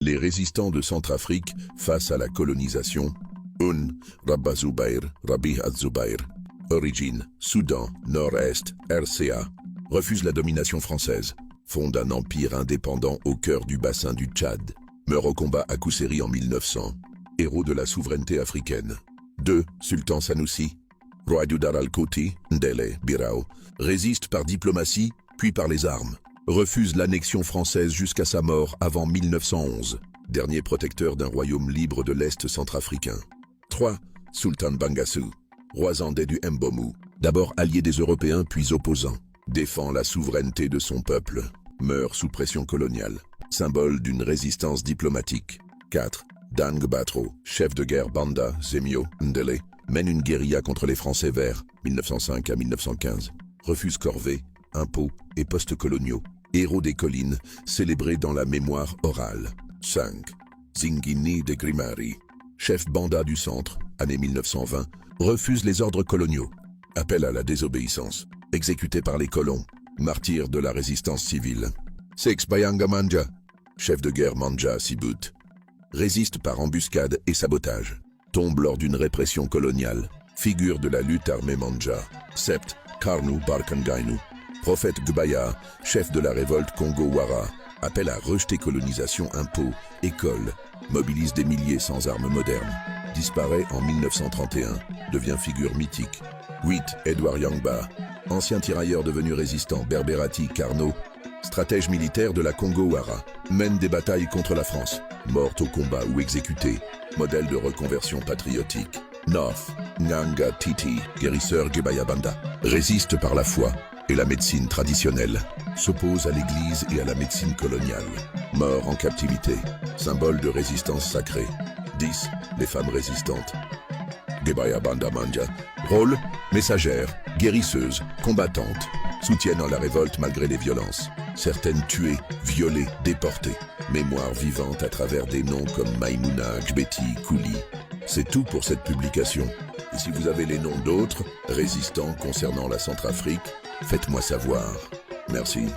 Les résistants de Centrafrique face à la colonisation. Rabah Zubair, Rabi Az-Zubair. Origine, Soudan, Nord-Est, RCA. Refuse la domination française. Fonde un empire indépendant au cœur du bassin du Tchad. Meurt au combat à Kousséri en 1900. Héros de la souveraineté africaine. 2. Sultan Sanoussi. Roi du Dar al-Kouti, Ndélé, Birao. Résiste par diplomatie, puis par les armes. Refuse l'annexion française jusqu'à sa mort avant 1911. Dernier protecteur d'un royaume libre de l'Est centrafricain. 3. Sultan Bangassou. Roi zandais du Mbomou. D'abord allié des Européens puis opposant. Défend la souveraineté de son peuple. Meurt sous pression coloniale. Symbole d'une résistance diplomatique. 4. Dang Batro, chef de guerre Banda, Zemio, Ndélé, mène une guérilla contre les Français verts, 1905 à 1915. Refuse corvée, impôts et postes coloniaux. Héros des collines, célébré dans la mémoire orale. 5. Zingini de Grimari, chef Banda du centre, année 1920, refuse les ordres coloniaux. Appel à la désobéissance. Exécuté par les colons. Martyr de la résistance civile. 6. Bayanga Manja, chef de guerre Manja Sibut. Résiste par embuscade et sabotage. Tombe lors d'une répression coloniale. Figure de la lutte armée Manja. 7. Karnou Barkangainu. Prophète Gbaya, chef de la révolte Congo-Wara. Appelle à rejeter colonisation, impôts, écoles. Mobilise des milliers sans armes modernes. Disparaît en 1931. Devient figure mythique. 8. Edouard Yangba. Ancien tirailleur devenu résistant, Berberati, Carnot. Stratège militaire de la Congo-Wara. Mène des batailles contre la France. Morte au combat ou exécutée. Modèle de reconversion patriotique. 9. Nganga Titi, guérisseur Gebaya Banda. Résiste par la foi et la médecine traditionnelle. S'oppose à l'église et à la médecine coloniale. Mort en captivité. Symbole de résistance sacrée. 10. Les femmes résistantes. Gebaya Banda Manja. Rôle, messagère, guérisseuse, combattante. Soutiennent la révolte malgré les violences. Certaines tuées, violées, déportées. Mémoire vivante à travers des noms comme Maïmouna, Gbeti, Kouli. C'est tout pour cette publication. Et si vous avez les noms d'autres résistants concernant la Centrafrique, faites-moi savoir. Merci.